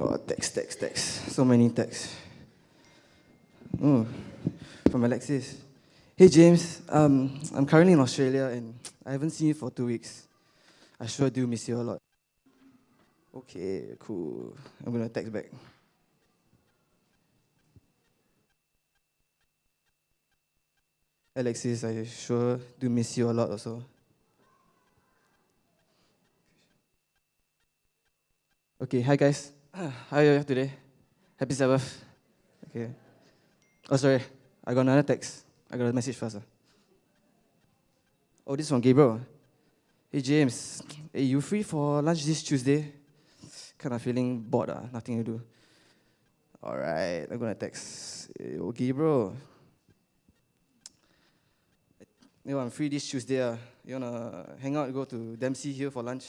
Oh, text. So many texts. Oh, from Alexis. Hey, James. I'm currently in Australia and I haven't seen you for 2 weeks. I sure do miss you a lot. Okay, cool. I'm going to text back. Alexis, I sure do miss you a lot also. Okay, hi guys. How are you today? Happy Sabbath. Okay. Oh, sorry. I got another text. I got a message first. Oh, this is from Gabriel. Hey, James. Hey, you free for lunch this Tuesday? Kind of feeling bored, nothing to do. All right, I'm going to text. Hey, oh, Gabriel. I'm free this Tuesday. You want to hang out, go to Dempsey Hill for lunch?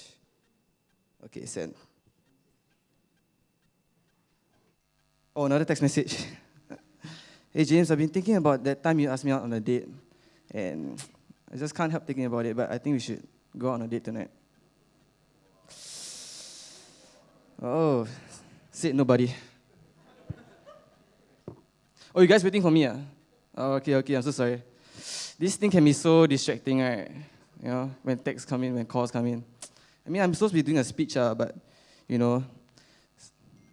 Okay, send. Oh, another text message. Hey, James, I've been thinking about that time you asked me out on a date. And I just can't help thinking about it, but I think we should go out on a date tonight. Oh, said nobody. Oh, you guys waiting for me? Oh, okay, I'm so sorry. This thing can be so distracting, right? You know, when texts come in, when calls come in. I mean, I'm supposed to be doing a speech, but, you know.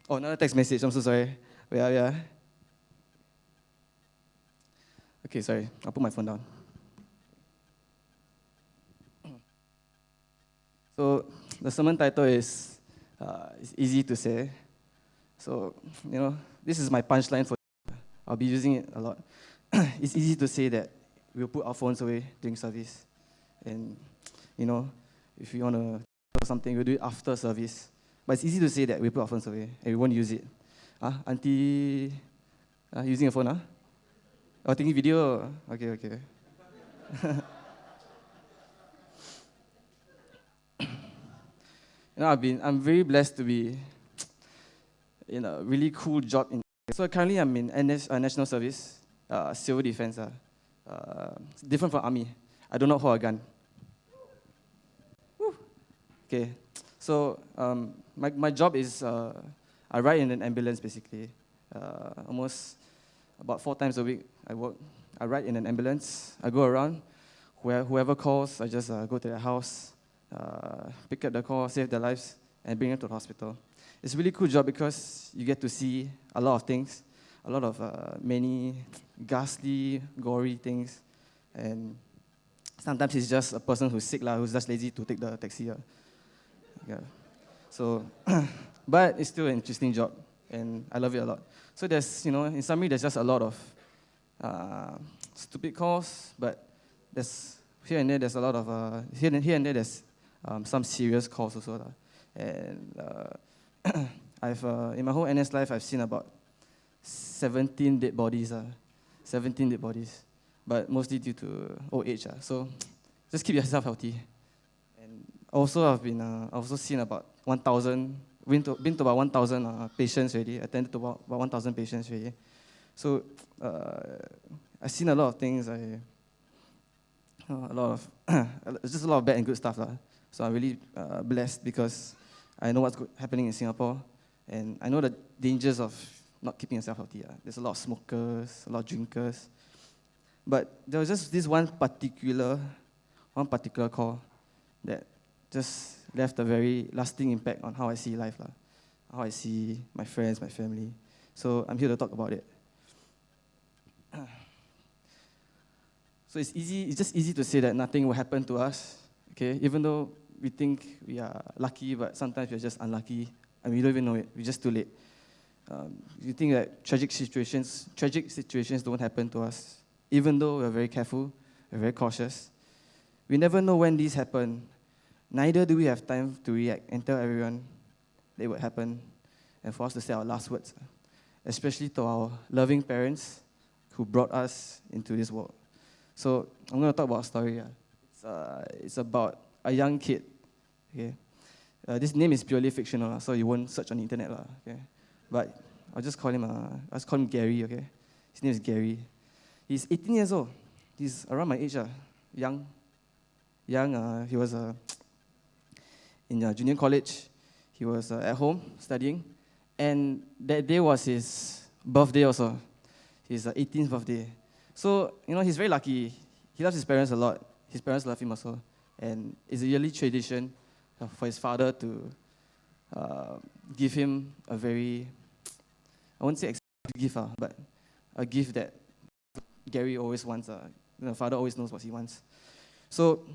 Oh, another text message, I'm so sorry. Yeah. Okay, sorry, I'll put my phone down. So, the sermon title is it's easy to say. So, this is my punchline for I'll be using it a lot. It's easy to say that we'll put our phones away during service. And, if we want to do something, we'll do it after service. But it's easy to say that we put our phones away and we won't use it. Auntie, using a phone, Oh, taking video? Okay. I'm very blessed to be in a really cool job. So currently I'm in national service, civil defense. Different from army. I do not hold a gun. Woo. Okay, so my job is I ride in an ambulance basically. Almost about 4 times a week I work. I ride in an ambulance. I go around. Whoever calls, I just go to their house, pick up the call, save their lives, and bring them to the hospital. It's a really cool job because you get to see a lot of things, a lot of many ghastly, gory things, and sometimes it's just a person who's sick, who's just lazy to take the taxi. Yeah. So, but it's still an interesting job, and I love it a lot. So there's, in summary, there's just a lot of stupid calls, but here and there there's a lot of here and there there's some serious calls also, and I've in my whole NS life I've seen about 17 dead bodies, 17 dead bodies, but mostly due to old age. So just keep yourself healthy. And also I've also seen about 1,000, been to about 1,000 patients already, attended to about 1,000 patients already. So I've seen a lot of things. Just a lot of bad and good stuff. So I'm really blessed because I know what's happening in Singapore, and I know the dangers of not keeping yourself healthy. There's a lot of smokers, a lot of drinkers. But there was just this one particular call that just left a very lasting impact on how I see life, how I see my friends, my family. So I'm here to talk about it. So it's just easy to say that nothing will happen to us, okay? Even though we think we are lucky, but sometimes we're just unlucky, and we don't even know it. We're just too late. You think that tragic situations don't happen to us, even though we're very careful, we're very cautious. We never know when these happen. Neither do we have time to react and tell everyone that it would happen, and for us to say our last words, especially to our loving parents who brought us into this world. So I'm going to talk about a story. It's about a young kid. Okay, this name is purely fictional, so you won't search on the internet. Okay, but I'll just call him Gary. Okay, his name is Gary. He's 18 years old. He's around my age. Young. He was in junior college. He was at home studying, And that day was his birthday also. His 18th birthday. So, he's very lucky. He loves his parents a lot. His parents love him also. And it's a yearly tradition for his father to give him a very, I won't say expensive gift, but a gift that Gary always wants. Father always knows what he wants. So,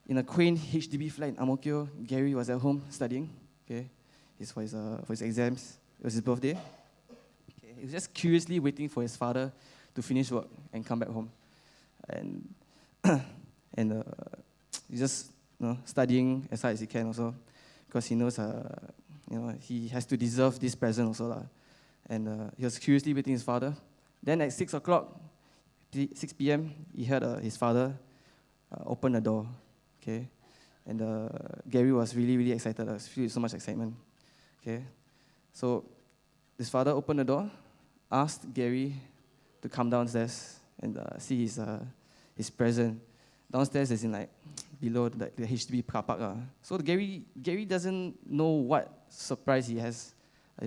in a quaint HDB flat in Ang Mo Kio, Gary was at home studying. Okay, it's for his exams. It was his birthday. Okay, he was just curiously waiting for his father to finish work and come back home, and he's just studying as hard as he can also, because he knows he has to deserve this present also lah. And he was curiously waiting his father. Then at 6 p.m., he heard his father open the door. Okay, and Gary was really, really excited. I was filled with so much excitement. Okay, so his father opened the door, asked Gary to come downstairs and see his present. Downstairs is in below the HDB car park. So Gary doesn't know what surprise his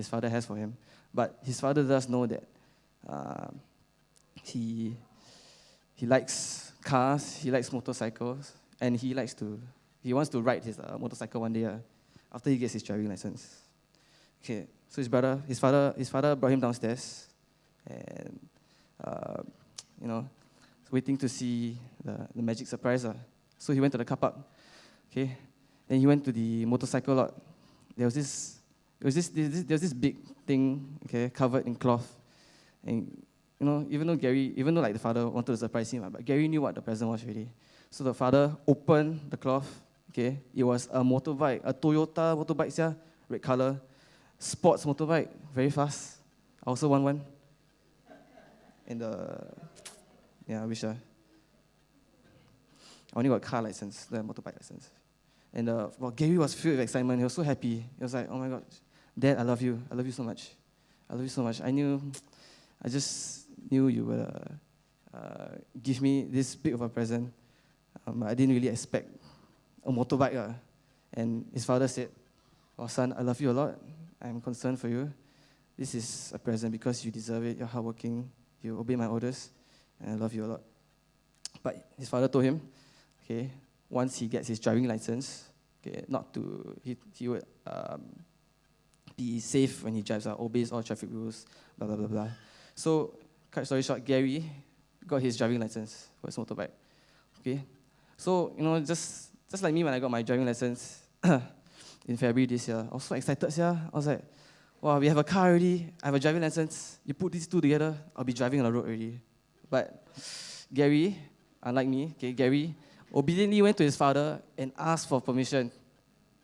father has for him, but his father does know that he likes cars, he likes motorcycles, and he wants to ride his motorcycle one day after he gets his driving license. Okay, so his father brought him downstairs, and waiting to see the magic surprise. So he went to the car park. Okay, and he went to the motorcycle lot. There was this big thing, okay, covered in cloth, and even though the father wanted to surprise him, but Gary knew what the present was already. So the father opened the cloth. Okay, it was a motorbike, a Toyota motorbike, red color, sports motorbike, very fast. I also want one. And I wish I only got car license, the motorbike license. And Gary was filled with excitement. He was so happy. He was like, "Oh my God, Dad, I love you. I love you so much. I love you so much. I just knew you would give me this big of a present. I didn't really expect a motorbike." And his father said, "Oh, son, I love you a lot. I'm concerned for you. This is a present because you deserve it. You're hardworking. You obey my orders. And I love you a lot." But his father told him, okay, once he gets his driving license, okay, he would be safe when he drives, obeys all traffic rules, blah, blah, blah, blah. So, cut story short, Gary got his driving license for his motorbike. Okay, so, just like me when I got my driving license in February this year, I was so excited, I was like, wow, we have a car already, I have a driving license, you put these two together, I'll be driving on the road already. But Gary, unlike me, okay, Gary obediently went to his father and asked for permission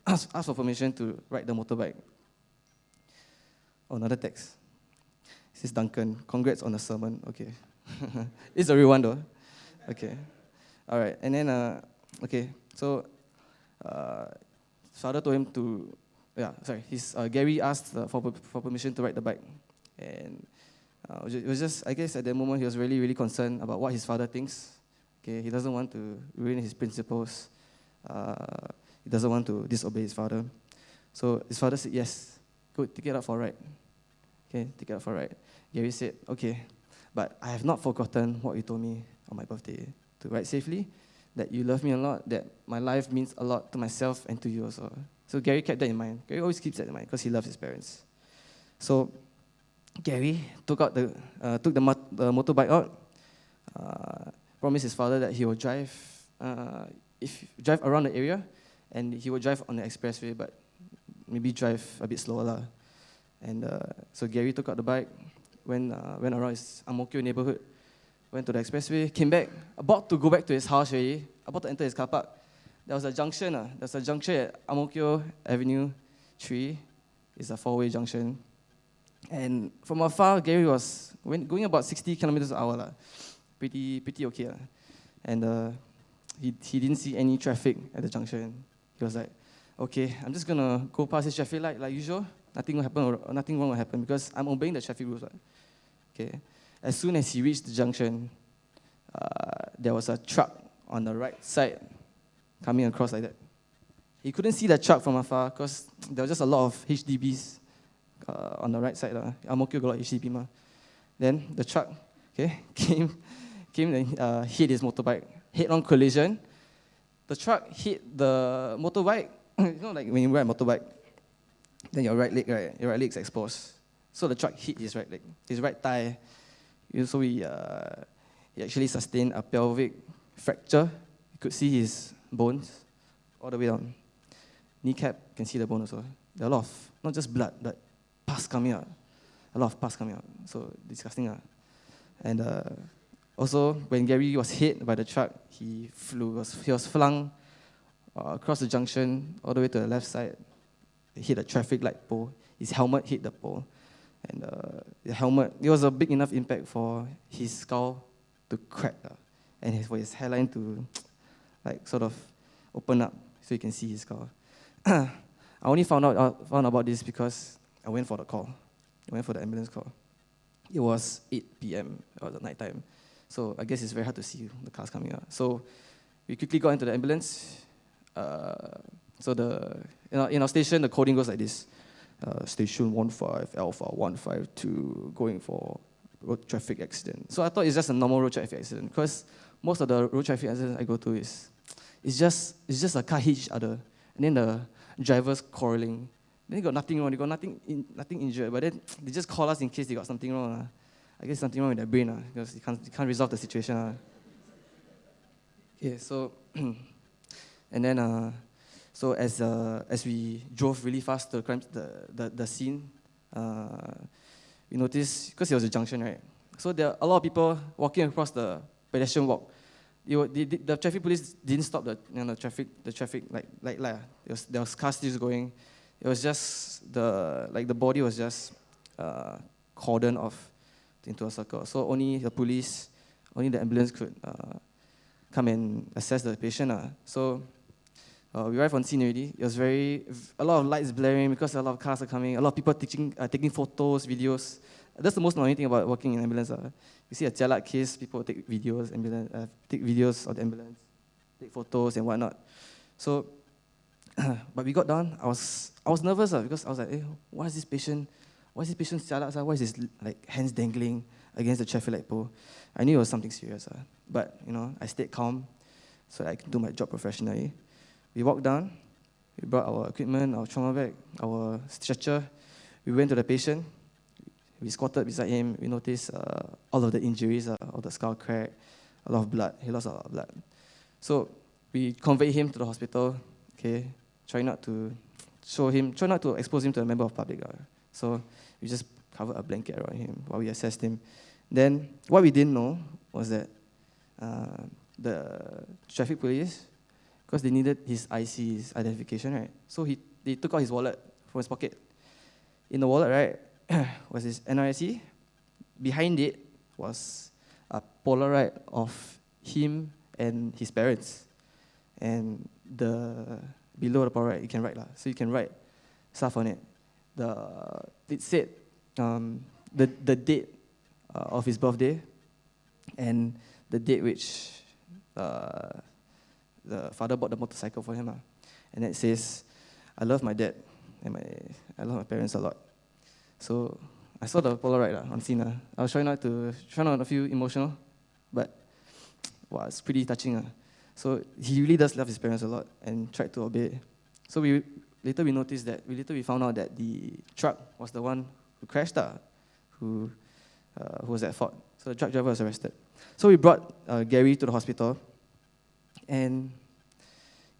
to ride the motorbike. Oh, another text. This is Duncan. Congrats on the sermon. Okay. It's a real one though. Okay. All right. And then, so his father told him to, Gary asked for permission to ride the bike. And it was just, I guess at that moment he was really, really concerned about what his father thinks. Okay, he doesn't want to ruin his principles. He doesn't want to disobey his father. So his father said, yes, go take it out for a ride. Okay, take it out for a ride. Gary said, okay, but I have not forgotten what you told me on my birthday, to ride safely, that you love me a lot, that my life means a lot to myself and to you also. So Gary kept that in mind. Gary always keeps that in mind because he loves his parents. So Gary took the motorbike out, promised his father that he will drive around the area, and he would drive on the expressway, but maybe drive a bit slower. And so Gary took out the bike, went around his Ang Mo Kio neighborhood, went to the expressway, came back, about to go back to his house already, about to enter his car park. There was a junction. There's a junction at Ang Mo Kio Avenue 3. It's a four-way junction. And from afar, Gary was going about 60 kilometers an hour. Pretty okay. And he didn't see any traffic at the junction. He was like, okay, I'm just going to go past this traffic light like usual. Nothing will happen, or nothing wrong will happen because I'm obeying the traffic rules. Okay. As soon as he reached the junction, there was a truck on the right side coming across like that. He couldn't see the truck from afar because there was just a lot of HDBs on the right side. Ang Mo Kio got a lot of HDB ma. Then the truck, came and hit his motorbike. Head-on collision. The truck hit the motorbike. Like when you ride a motorbike, then your right leg is exposed. So the truck hit his right leg, his right thigh. So he actually sustained a pelvic fracture. You could see his bones all the way down. Kneecap, you can see the bone also. There are a lot of, not just blood, but pus coming out. A lot of pus coming out. So disgusting. And also, when Gary was hit by the truck, he was flung across the junction all the way to the left side. He hit a traffic light pole. His helmet hit the pole. And the helmet, it was a big enough impact for his skull to crack and for his hairline to sort of open up so you can see his skull. I only found about this because I went for the call. I went for the ambulance call. It was 8 p.m. It was at night time. So I guess it's very hard to see the cars coming out. So we quickly got into the ambulance. In our station, the coding goes like this. Station 15, Alpha 152, going for road traffic accident. So I thought it's just a normal road traffic accident because most of the road traffic accidents I go to it's just a car hit each other. And then the driver's quarreling. Then they got nothing wrong. They got nothing injured. But then they just call us in case they got something wrong. I guess something wrong with their brain because you can't resolve the situation. Okay, so and then so as we drove really fast to the scene, we noticed because it was a junction, right? So there are a lot of people walking across the pedestrian walk. The traffic police didn't stop the traffic light. There was cars still going. It was just the body was just cordoned off into a circle. So only the ambulance could come and assess the patient. So we arrived on scene already. It was a lot of lights blaring because a lot of cars are coming. A lot of people taking photos, videos. That's the most annoying thing about working in ambulance. You see a jialat case, people take videos of the ambulance, take photos and whatnot. So, but we got down. I was nervous because I was like, hey, why is this patient jialat? Why is his hands dangling against the traffic light pole? I knew it was something serious. But I stayed calm so that I can do my job professionally. We walked down. We brought our equipment, our trauma bag, our stretcher. We went to the patient. We squatted beside him. We noticed all of the injuries, all the skull crack, a lot of blood. He lost a lot of blood. So we conveyed him to the hospital. Try not to expose him to a member of public. So we just covered a blanket around him while we assessed him. Then what we didn't know was that the traffic police, because they needed his IC, his identification, right? So they took out his wallet from his pocket. In the wallet, right, was his NRIC. Behind it was a Polaroid of him and his parents. And below the Polaroid, you can write. So you can write stuff on it. It said the date of his birthday and the date which the father bought the motorcycle for him. And it says, I love my dad and I love my parents a lot. So I saw the Polaroid on scene. I was trying not to feel emotional, but it's pretty touching. So he really does love his parents a lot and tried to obey. So we found out that the truck was the one who crashed, who was at fault. So the truck driver was arrested. So we brought Gary to the hospital, and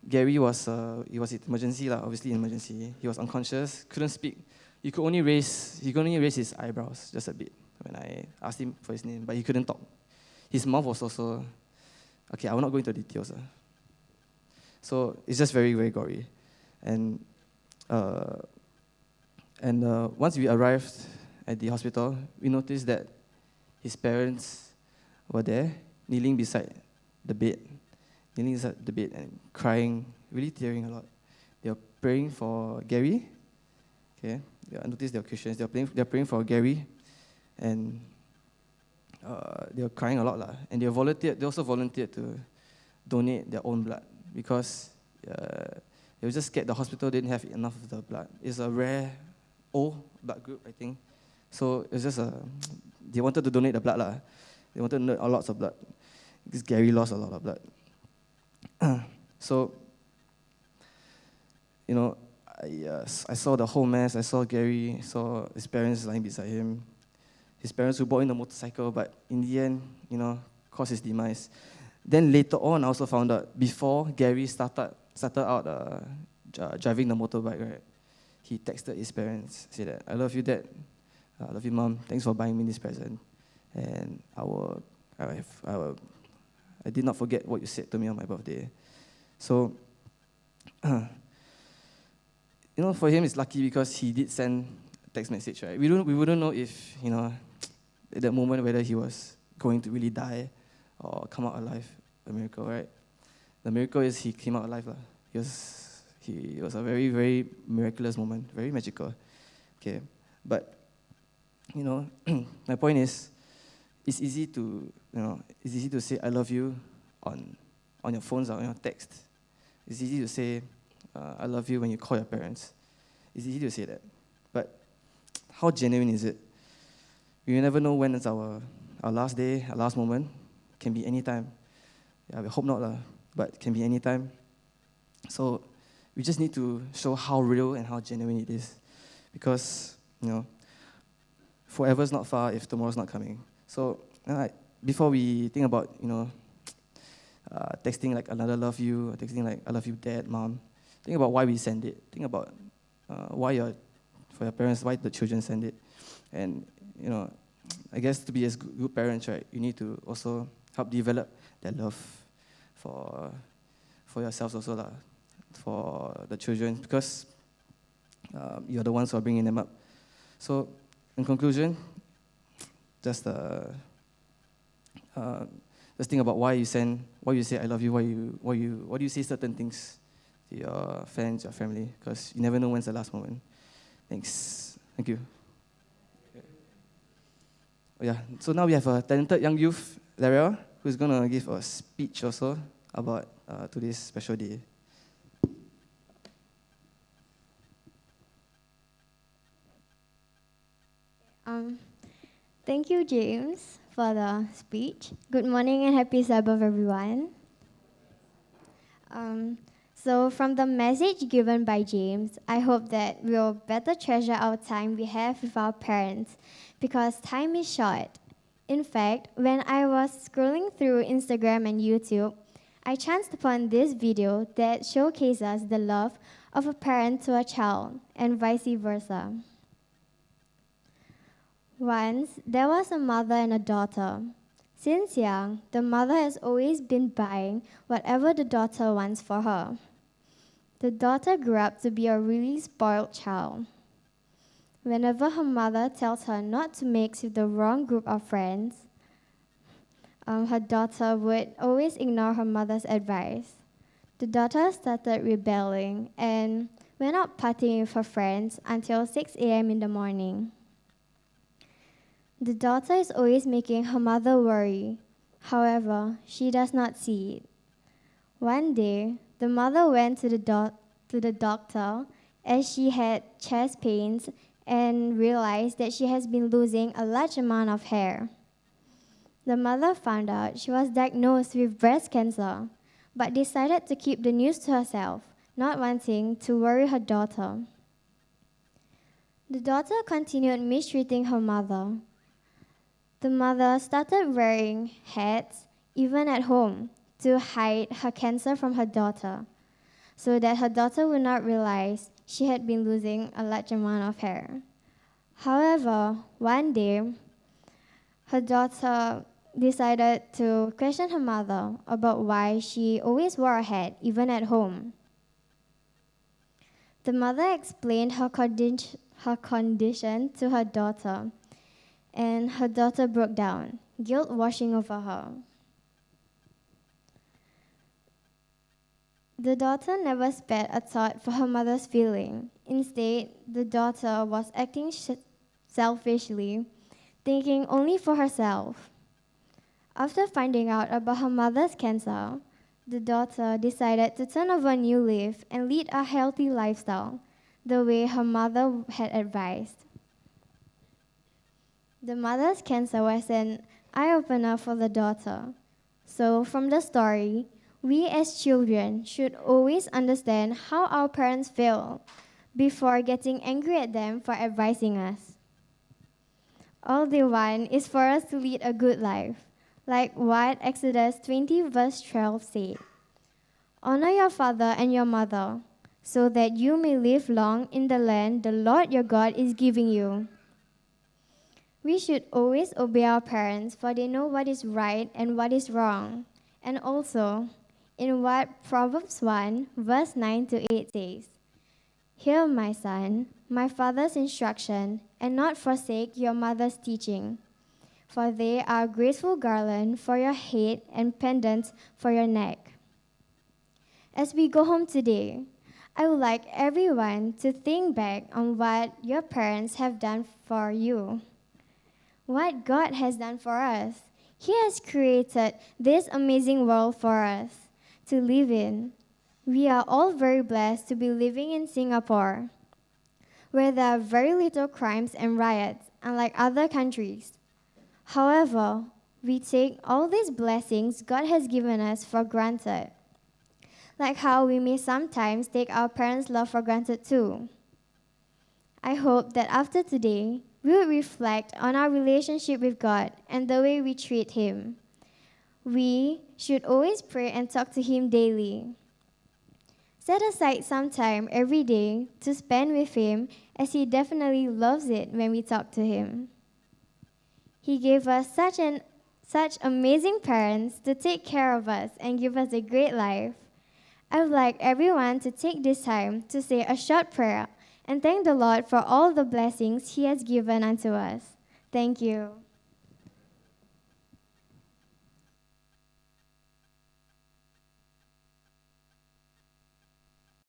Gary was in emergency, obviously in emergency. He was unconscious, couldn't speak. He could only raise his eyebrows just a bit when I asked him for his name, but he couldn't talk. His mouth was also, I will not go into details. So it's just very, very gory. And once we arrived at the hospital, we noticed that his parents were there, kneeling beside the bed and crying, really tearing a lot. They were praying for Gary. I noticed they were Christians. They were praying for Gary, and they were crying a lot. And they also volunteered to donate their own blood because they were just scared the hospital didn't have enough of the blood. It's a rare O blood group, I think. So it was just they wanted to donate the blood lah. They wanted to donate a lot of blood because Gary lost a lot of blood. So, I saw the whole mess. I saw Gary, saw his parents lying beside him. His parents who bought in the motorcycle, but in the end, caused his demise. Then later on, I also found out, before Gary started out driving the motorbike, right, he texted his parents, said that, "I love you, Dad. I love you, Mom. Thanks for buying me this present. And I did not forget what you said to me on my birthday." So, for him, it's lucky because he did send a text message, right? We wouldn't know if, at that moment, whether he was going to really die or come out alive. A miracle, right? The miracle is he came out alive. It was a very, very miraculous moment, very magical. Okay, but my point is, it's easy to say "I love you" on your phones or on your text. It's easy to say "I love you" when you call your parents. It's easy to say that, but how genuine is it? We will never know when it's our last day, our last moment. It can be any time. Yeah, we hope not, but it can be any time. So we just need to show how real and how genuine it is, because forever is not far if tomorrow's not coming. So before we think about texting like another love you, or texting like I love you, Dad, Mom, think about why we send it. Think about for your parents, why the children send it. And I guess to be as good parents, right, you need to also help develop that love for yourselves also, for the children, because you're the ones who are bringing them up. So, in conclusion, just think about why you say "I love you," why do you say certain things to your friends, your family, because you never know when's the last moment. Thanks. Thank you. Yeah. So now we have a talented young youth, Leryl, who's gonna give a speech also about today's special day. Thank you, James, for the speech. Good morning and happy Sabbath, everyone. So from the message given by James, I hope that we'll better treasure our time we have with our parents, because time is short. In fact, when I was scrolling through Instagram and YouTube, I chanced upon this video that showcases the love of a parent to a child and vice versa. Once, there was a mother and a daughter. Since young, the mother has always been buying whatever the daughter wants for her. The daughter grew up to be a really spoiled child. Whenever her mother tells her not to mix with the wrong group of friends, her daughter would always ignore her mother's advice. The daughter started rebelling and went out partying with her friends until 6 a.m. in the morning. The daughter is always making her mother worry. However, she does not see it. One day, the mother went to the doctor as she had chest pains and realized that she has been losing a large amount of hair. The mother found out she was diagnosed with breast cancer, but decided to keep the news to herself, not wanting to worry her daughter. The daughter continued mistreating her mother. The mother started wearing hats, even at home, to hide her cancer from her daughter, so that her daughter would not realize she had been losing a large amount of hair. However, one day, her daughter decided to question her mother about why she always wore a hat, even at home. The mother explained her condition to her daughter, and her daughter broke down, guilt washing over her. The daughter never spared a thought for her mother's feeling. Instead, the daughter was acting selfishly, thinking only for herself. After finding out about her mother's cancer, the daughter decided to turn over a new leaf and lead a healthy lifestyle, the way her mother had advised. The mother's cancer was an eye-opener for the daughter. So, from the story, we as children should always understand how our parents feel before getting angry at them for advising us. All they want is for us to lead a good life, like what Exodus 20 verse 12 said. Honor your father and your mother, so that you may live long in the land the Lord your God is giving you. We should always obey our parents, for they know what is right and what is wrong. And also, in what Proverbs 1, verse 9 to 8 says, Hear, my son, my father's instruction, and not forsake your mother's teaching, for they are a graceful garland for your head and pendants for your neck. As we go home today, I would like everyone to think back on what your parents have done for you. What God has done for us. He has created this amazing world for us to live in. We are all very blessed to be living in Singapore, where there are very little crimes and riots, unlike other countries. However, we take all these blessings God has given us for granted, like how we may sometimes take our parents' love for granted too. I hope that after today, we will reflect on our relationship with God and the way we treat Him. We should always pray and talk to Him daily. Set aside some time every day to spend with Him, as He definitely loves it when we talk to Him. He gave us such amazing parents to take care of us and give us a great life. I would like everyone to take this time to say a short prayer and thank the Lord for all the blessings He has given unto us. Thank you.